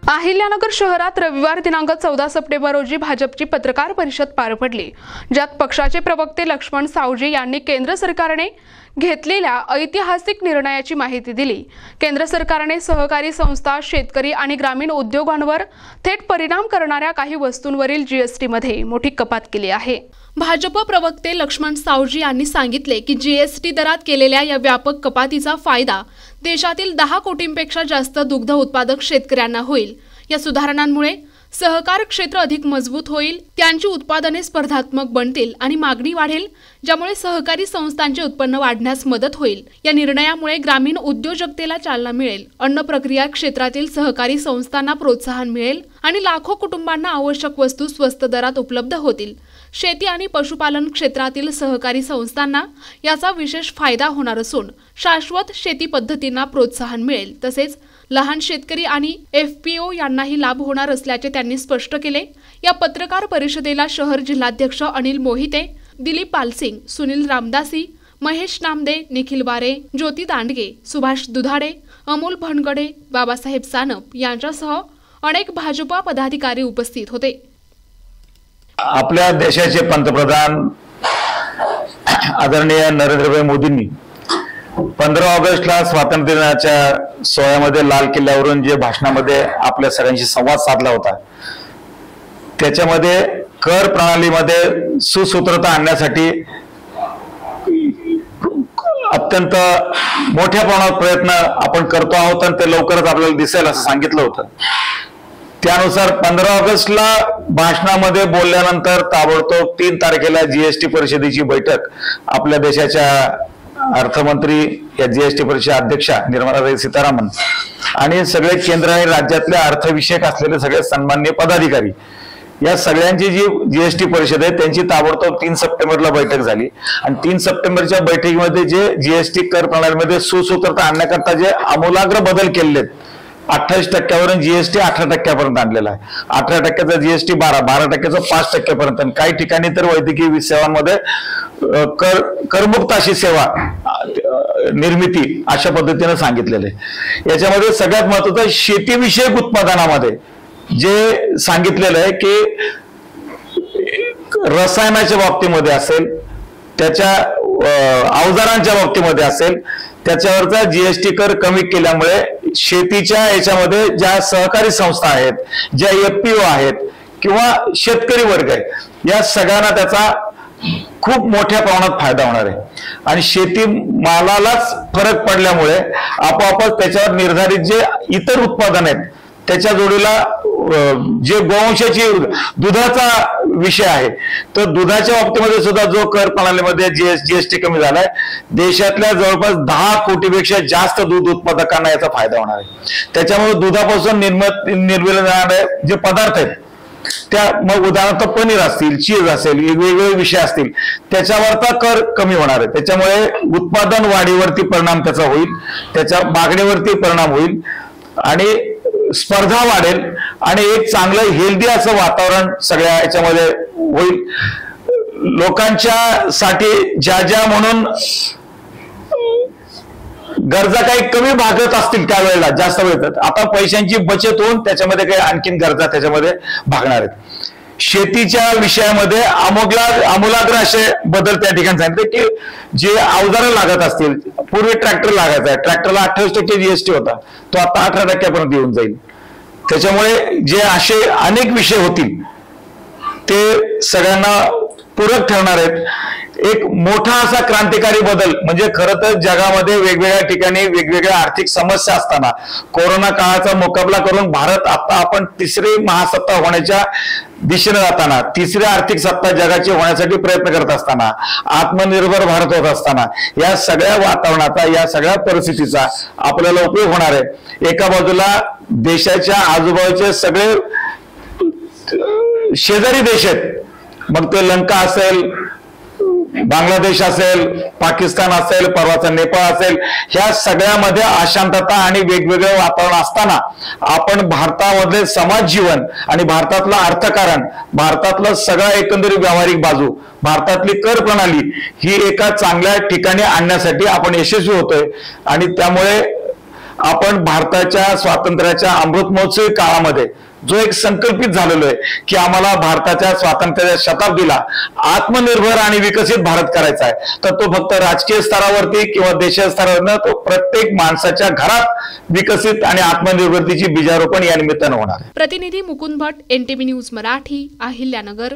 अहिल्यानगर शहरात रविवार दिनांक 14 सप्टेंबर रोजी भाजपची पत्रकार परिषद पार पडली, ज्यात पक्षाचे प्रवक्ते लक्ष्मण सावजी यांनी केंद्र सरकारने घेतलेल्या ऐतिहासिक निर्णयाची माहिती दिली। केंद्र सरकारने सहकारी संस्था, शेतकरी आणि ग्रामीण उद्योगांवर थेट परिणाम करणाऱ्या काही वस्तूंवरील जीएसटी मध्ये मोठी कपात केली आहे। भाजप प्रवक्ते लक्ष्मण सावजी यांनी सांगितले की जीएसटी दरात केलेल्या या व्यापक कपातीचा फायदा देशातील 10 कोटींपेक्षा जास्त दुग्ध उत्पादक शेतकऱ्यांना होईल। या सुधारणांमुळे सहकार क्षेत्र अधिक मजबूत होईल, त्यांची उत्पादने स्पर्धात्मक बनतील आणि मागणी वाढेल, ज्यामुळे सहकारी संस्थांचे उत्पन्न वाढण्यास मदत होईल। या निर्णयामुळे ग्रामीण उद्योजकतेला चालना मिळेल, अन्न प्रक्रिया क्षेत्रातील सहकारी संस्थांना प्रोत्साहन मिळेल आणि लाखो कुटुंबांना आवश्यक वस्तू स्वस्त दरात उपलब्ध होतील। शेती आणि पशुपालन क्षेत्रातील सहकारी संस्थांना याचा विशेष फायदा होणार असून शाश्वत शेती पद्धतींना प्रोत्साहन मिळेल, तसेच लहान शेतकरी आणि एफपीओ यांनाही लाभ होणार असल्याचे त्यांनी स्पष्ट केले। या पत्रकार परिषदेला शहर जिल्हाध्यक्ष अनिल मोहिते, दिलीप पालसिंग, सुनील रामदासी, महेश नामदे, निखिल वारे, ज्योती दांडगे, सुभाष दुधाडे, अमोल भणगडे, बाबासाहेब सानप यांच्यासह अनेक भाजपा पदाधिकारी उपस्थित होते। आपल्या देशाचे पंतप्रधान आदरणीय नरेंद्रभाई मोदींनी 15 ऑगस्टला स्वातंत्र्य दिनाच्या सोहळ्यामध्ये लाल किल्ल्यावरून जे भाषणामध्ये आपल्या सगळ्यांशी संवाद साधला होता, त्याच्यामध्ये कर प्रणालीमध्ये सुसूत्रता आणण्यासाठी अत्यंत मोठ्या प्रमाणात प्रयत्न आपण करतो आहोत आणि ते लवकरच आपल्याला दिसेल असं सांगितलं होतं। त्यानुसार 15 ऑगस्टला भाषणामध्ये बोलल्यानंतर ताबडतोब 3 तारखेला जीएसटी परिषदेची बैठक आपल्या देशाच्या अर्थमंत्री या जीएसटी परिषद अध्यक्षा निर्मला सीतारामन आणि सगळे केंद्र आणि राज्यातले अर्थविषयक असलेले सगळे सन्माननीय पदाधिकारी या सगळ्यांची जी जीएसटी परिषद आहे त्यांची ताबडतोब 3 सप्टेंबरला बैठक झाली आणि 3 सप्टेंबरच्या बैठकीमध्ये जे जीएसटी कर प्रणालीमध्ये सुसूत्रता आणण्याकरता जे आमूलाग्र बदल केलेले आहेत, 28% जीएसटी 18% आणलेला आहे, 18% जीएसटी 12% 5% काही ठिकाणी तर वैद्यकीय सेवांमध्ये करमुक्त अशी सेवा निर्मिती अशा पद्धतीने सांगितलेले। याच्यामध्ये सगळ्यात महत्त्वाचं शेतीविषयक उत्पादनामध्ये जे सांगितलेलं आहे की रसायनाच्या बाबतीमध्ये असेल, त्याच्या अवजारांच्या बाबतीमध्ये असेल, त्याच्यावरचा जीएसटी कर कमी केल्यामुळे शेतीच्या याच्यामध्ये ज्या सहकारी संस्था आहेत, ज्या एफपीओ आहेत किंवा शेतकरी वर्ग आहे, या सगळ्यांना त्याचा खूप मोठ्या प्रमाणात फायदा होणार आहे आणि शेती मालालाच फरक पडल्यामुळे आपोआपच त्याच्यावर निर्धारित जे इतर उत्पादन आहेत त्याच्या जोडीला जे गोवंशाची दुधाचा विषय आहे, तर दुधाच्या बाबतीमध्ये सुद्धा जो कर प्रणालीमध्ये जीएसटी कमी झालाय, देशातल्या जवळपास 10 कोटीपेक्षा जास्त दूध उत्पादकांना याचा फायदा होणार आहे। त्याच्यामुळे दुधापासून निर्मिले जाणारे जे पदार्थ आहेत त्या मग उदाहरणार्थ पनीर असतील, चीज असेल, वेगवेगळे विषय असतील, त्याच्यावरचा कर कमी होणार आहे। त्याच्यामुळे उत्पादन वाढीवरती परिणाम त्याचा होईल, त्याच्या मागणीवरती परिणाम होईल आणि स्पर्धा वाढेल आणि एक चांगलं हेल्दी असं वातावरण सगळ्या याच्यामध्ये होईल। लोकांच्या साठी ज्या म्हणून गरजा काही कमी भागत असतील त्यावेळेला जास्त वेळेत आता पैशांची बचत होऊन त्याच्यामध्ये काही आणखीन गरजा त्याच्यामध्ये भागणार आहेत। शेतीच्या विषयामध्ये आमूलाग्र असे बदल त्या ठिकाणी सांगितले की जे अवजारं लागत असतील, पूर्वी ट्रॅक्टर लागायचा, ट्रॅक्टरला 28% जीएसटी होता, तो आता 18% येऊन जाईल। त्याच्यामुळे जे असे अनेक विषय होतील ते सगळ्यांना पूरक ठरणार आहेत। एक मोठा असा क्रांतिकारी बदल म्हणजे खरं तर जगामध्ये वेगवेगळ्या ठिकाणी वेगवेगळ्या आर्थिक समस्या असताना कोरोना काळाचा मुकाबला करून भारत आता आपण 3री महासत्ता होण्याच्या दिशेने जाताना, 3री आर्थिक सत्ता जगाची होण्यासाठी प्रयत्न करत असताना, आत्मनिर्भर भारत होत असताना या सगळ्या वातावरणाचा, या सगळ्या परिस्थितीचा आपल्याला उपयोग होणार आहे। एका बाजूला देशाच्या आजूबाजूचे सगळे शेजारी देश आहेत, मग ते लंका असेल, बांगलादेश असेल, पाकिस्तान असेल, परवाचा नेपाळ असेल, ह्या सगळ्यामध्ये अशांतता आणि वेगवेगळे वातावरण असताना आपण भारतामधले समाज जीवन आणि भारतातलं अर्थकारण, भारतातलं सगळा एकंदरीत व्यावहारिक बाजू, भारतातली कर प्रणाली ही एका चांगल्या ठिकाणी आणण्यासाठी आपण यशस्वी होतोय आणि त्यामुळे आपण भारताच्या स्वातंत्र्याच्या अमृत महोत्सवी काळामध्ये जो एक संकल्पित झालेलो आहे की आम्हाला भारताच्या स्वातंत्र्याच्या शताब्दीला आत्मनिर्भर आणि विकसित भारत करायचा आहे, तर तो फक्त राजकीय स्तरावरती किंवा देशीय स्तरावर न, तो प्रत्येक माणसाच्या घरात विकसित आणि आत्मनिर्भरतेची बीजारोपण या निमित्तानं होणार आहे. प्रतिनिधी मुकुंद भट, NTV न्यूज मराठी, अहिल्यानगर.